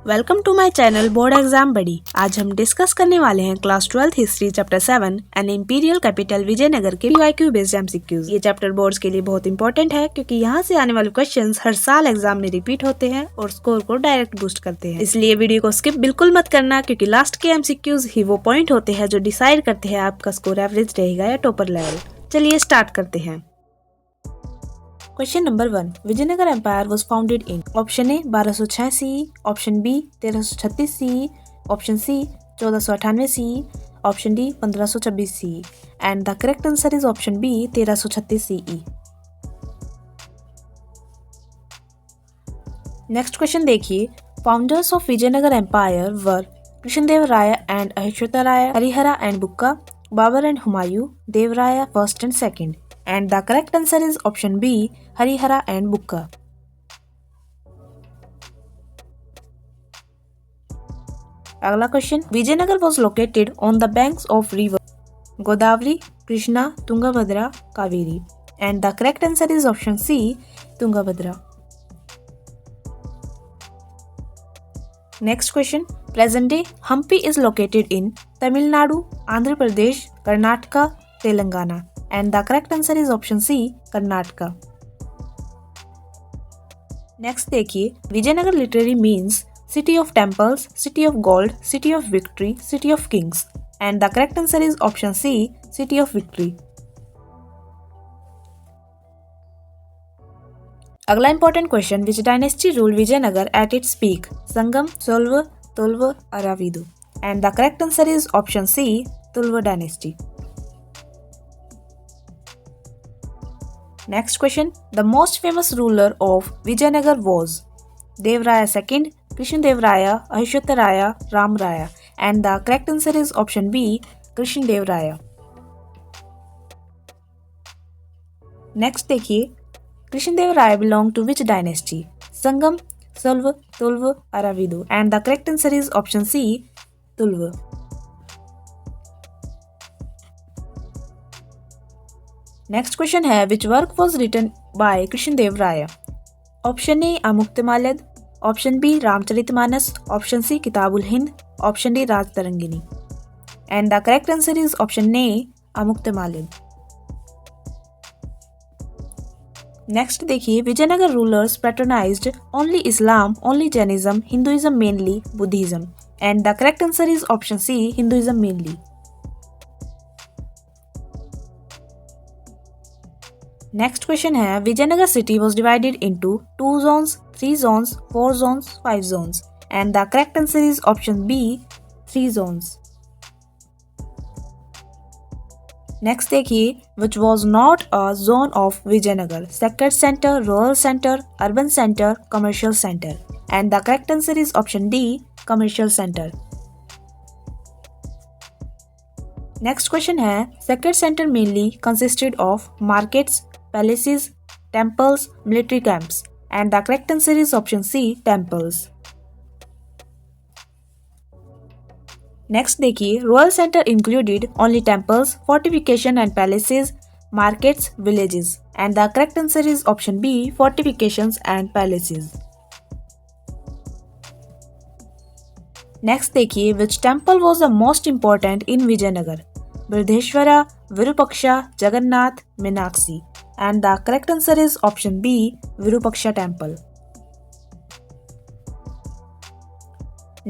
Welcome to my channel board exam बड़ी। आज हम डिस्कस करने वाले हैं class 12th history chapter 7 an imperial capital Vijayanagar के PYQ बेस्ड एमसीक्यूज। ये चैप्टर बोर्ड्स के लिए बहुत इंपॉर्टेंट है क्योंकि यहाँ से आने वाले क्वेश्चंस हर साल एग्जाम में रिपीट होते हैं और स्कोर को डायरेक्ट बूस्ट करते हैं। इसलिए वीडियो को स्किप बिल्कुल मत करना क्योंकि लास्ट के एमसीक्यूज ही वो पॉइंट होते हैं जो डिसाइड करते हैं आपका स्कोर एवरेज रहेगा या टॉपर लेवल। चलिए स्टार्ट करते हैं। Question number 1. Vijayanagar Empire was founded in Option A 1206 CE, Option B 1336 CE, Option C 1498 CE, Option D 1526 CE, and the correct answer is Option B 1336 CE. Next question देखिए। Founders of Vijayanagar Empire were Krishnadevaya and Ahishwataraya, Harihara and Bukka, Babur and Humayun, Devraya first and second. And the correct answer is option B, Harihara and Bukka. अगला question. Vijayanagar was located on the banks of river Godavari, Krishna, Tungabhadra, Kaveri. And the correct answer is option C, Tungabhadra. Next question. Present day Hampi is located in Tamil Nadu, Andhra Pradesh, Karnataka, Telangana. And the correct answer is option C, Karnataka. Next देखिए। Vijayanagar literally means city of temples, city of gold, city of victory, city of kings. And the correct answer is option C, city of victory. अगला important question. Which dynasty ruled Vijayanagar at its peak? Sangam, Solva, Tulva, Aravidu. And the correct answer is option C, Tulva dynasty. Next question. The most famous ruler of Vijayanagar was Devraya II, Krishnadevaya, Ahishwataraya, Ramraya. And the correct answer is option B, Krishnadevaya. Next देखिए। Krishnadevaya belonged to which dynasty? Sangam, Solva, Tulva, Aravidu. And the correct answer is option C, Tulva. Next question है। Which work was written by Krishnadevaraya? Option A Amuktamalyada, option B Ramcharitmanas, option C Kitab-ul Hind, option D Rajatarangini. And the correct answer is option A Amuktamalyada. Next देखिए। Vijayanagara rulers patronized only Islam, only Jainism, Hinduism mainly, Buddhism. And the correct answer is option C Hinduism mainly. Next question है। Vijayanagara city was divided into 2 zones, 3 zones, 4 zones, 5 zones. And the correct answer is option B 3 zones. Next देखिए। Which was not a zone of Vijayanagara? Sacred centre, rural centre, urban centre, commercial centre. And the correct answer is option D commercial centre. Next question है। Sacred centre mainly consisted of markets, palaces, temples, military camps. And the correct answer is option C, temples. Next देखिए। Royal center included only temples, fortification and palaces, markets, villages. And the correct answer is option B, fortifications and palaces. Next देखिए। Which temple was the most important in Vijayanagar? Brihdeshwara, Virupaksha, Jagannath, Meenakshi. And the correct answer is option B, Virupaksha temple.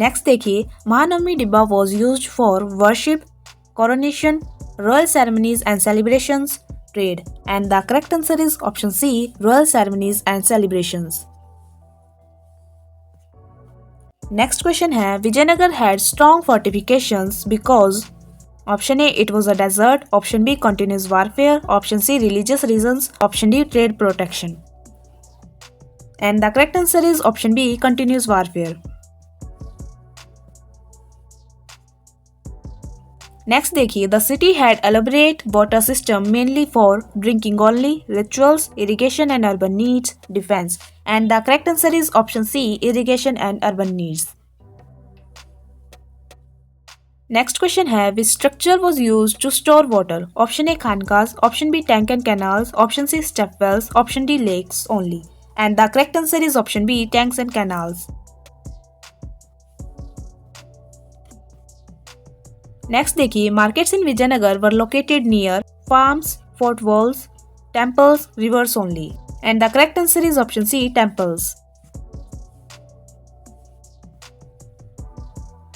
Next देखिए। महानवमी डिब्बा was used for worship, coronation, royal ceremonies and celebrations, trade. And the correct answer is option C, royal ceremonies and celebrations. Next question है। Vijayanagar had strong fortifications because Option A, it was a desert. Option B, continuous warfare. Option C, religious reasons. Option D, trade protection. And the correct answer is option B, continuous warfare. Next देखिए। The city had elaborate water system mainly for drinking only, rituals, irrigation and urban needs, defense. And the correct answer is option C, irrigation and urban needs. Next question है। Which structure was use to store water? Option A खानकाज, option B tank and canals, option C step wells, option D lakes only. And the correct answer is option B tanks and canals. Next देखिए, markets in Vijayanagara were located near farms, fort walls, temples, rivers only, and the correct answer is option C, temples.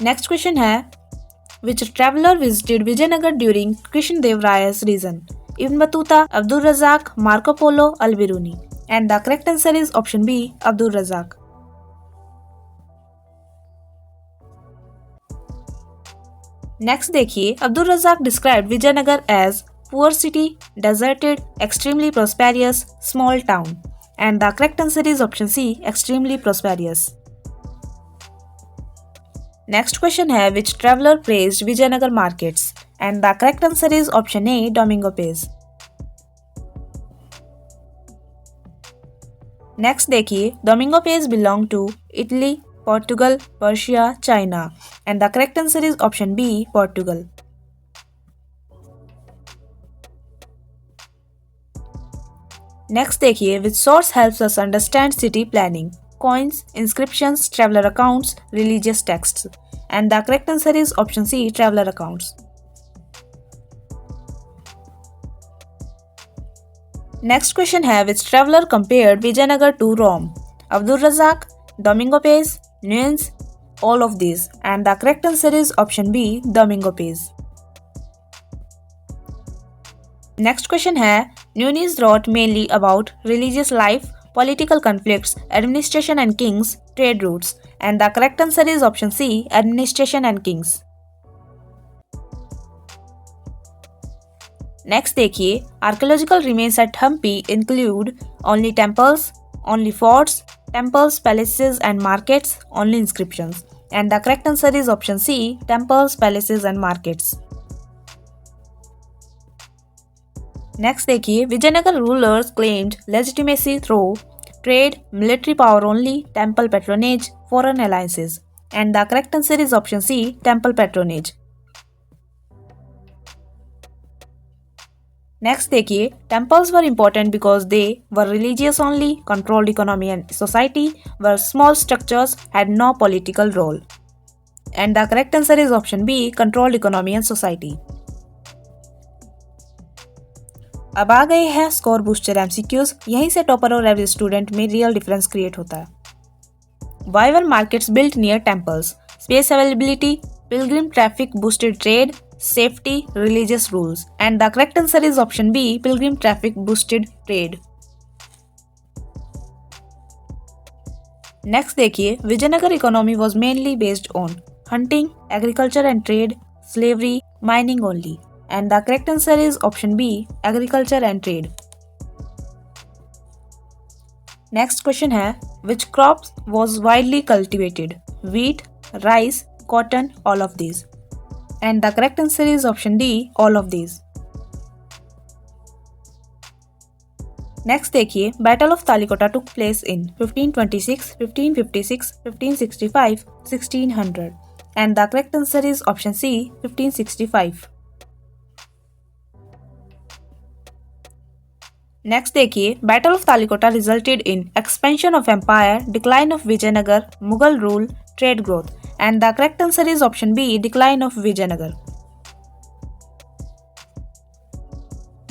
Next question है, which traveler visited Vijayanagar during Krishnadevaraya's reign? Ibn Battuta, Abdul Razak, Marco Polo, Al-Biruni. And the correct answer is option B, Abdul Razak. Next देखिए, Abdul Razak described Vijayanagar as poor city, deserted, extremely prosperous, small town. And the correct answer is option C, extremely prosperous. Next question है, which traveller praised Vijayanagara markets? And the correct answer is option A, Domingo Paes. Next देखिए, Domingo Paes belong to Italy, Portugal, Persia, China, and the correct answer is option B, Portugal. Next देखिए, which source helps us understand city planning? Coins, inscriptions, traveler accounts, religious texts, and the correct answer is option C, traveler accounts. Next question है, which traveler compared Vijayanagar to Rome? Abdul Razak, Domingo Pez, Nunes, all of these, and the correct answer is option B, Domingo Pez. Next question है, Nunes wrote mainly about religious life, political conflicts, administration and kings, trade routes, and the correct answer is option C, administration and kings. Next देखिए, archaeological remains at Hampi include only temples, only forts, temples, palaces and markets, only inscriptions, and the correct answer is option C, temples, palaces and markets. Next देखिए, Vijayanagara rulers claimed legitimacy through trade, military power only, temple patronage, foreign alliances, and the correct answer is option C, temple patronage. Next देखिए, temples were important because they were religious only, controlled economy and society, were small structures, had no political role, and the correct answer is option B, controlled economy and society. अब आ गए हैं score booster MCQs. यहीं से topper और average student में real difference create होता है। Why were markets built near temples? Space availability, pilgrim traffic boosted trade, safety, religious rules, and the correct answer is option B, pilgrim traffic boosted trade. Next देखिए, Vijayanagar economy was mainly based on hunting, agriculture and trade, slavery, mining only. And the correct answer is option B, agriculture and trade. Next question है, which crops was widely cultivated? Wheat, rice, cotton, all of these. And the correct answer is option D, all of these. Next देखिए, Battle of Talikota took place in 1526, 1556, 1565, 1600. And the correct answer is option C, 1565. Next देखिए, battle of Talikota resulted in expansion of empire, decline of Vijayanagara, Mughal rule, trade growth, and the correct answer is option B, decline of Vijayanagara.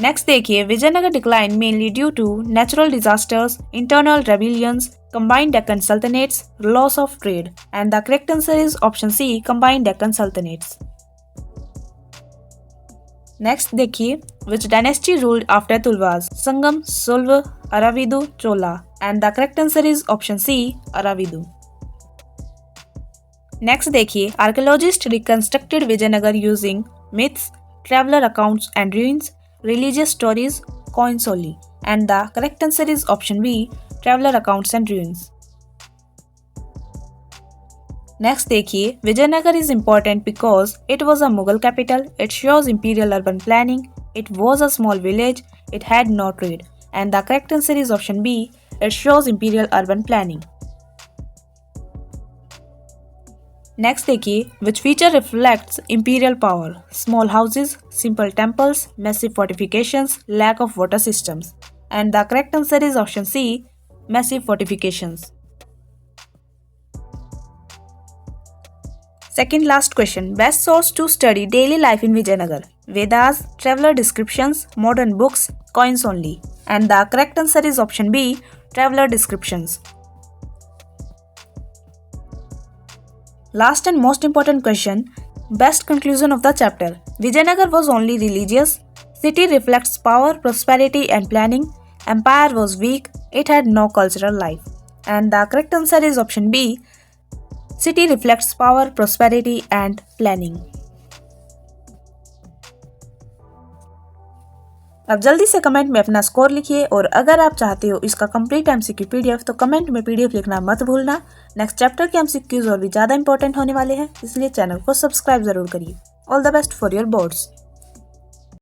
Next देखिए, Vijayanagara decline mainly due to natural disasters, internal rebellions, combined Deccan sultanates, loss of trade, and the correct answer is option C, combined Deccan sultanates. Next देखिए, which dynasty ruled after Tulwas? Sangam, Sulva, Aravidu, Chola, and the correct answer is option C, Aravidu. Next देखिए, archaeologists reconstructed Vijayanagar using myths, traveler accounts and ruins, religious stories, coins only, and the correct answer is option B, traveler accounts and ruins. Next देखिए, Vijayanagara is important because it was a Mughal capital, it shows imperial urban planning, it was a small village, it had no trade, and the correct answer is option B, it shows imperial urban planning. Next देखिए, which feature reflects imperial power? Small houses, simple temples, massive fortifications, lack of water systems, and the correct answer is option C, massive fortifications. Second last question. Best source to study daily life in Vijayanagar. Vedas, traveler descriptions, modern books, coins only. And the correct answer is option B, traveler descriptions. Last and most important question. Best conclusion of the chapter. Vijayanagar was only religious. City reflects power, prosperity and planning. Empire was weak. It had no cultural life. And the correct answer is option B. City reflects power, prosperity and planning. अब जल्दी से comment में अपना score लिखिए और अगर आप चाहते हो इसका कंप्लीट एमसीक्यू पीडीएफ तो कमेंट में पीडीएफ लिखना मत भूलना। नेक्स्ट चैप्टर के एमसीक्यूज और भी ज़्यादा इंपॉर्टेंट होने वाले हैं, इसलिए चैनल को सब्सक्राइब जरूर करिए। All the best for your boards.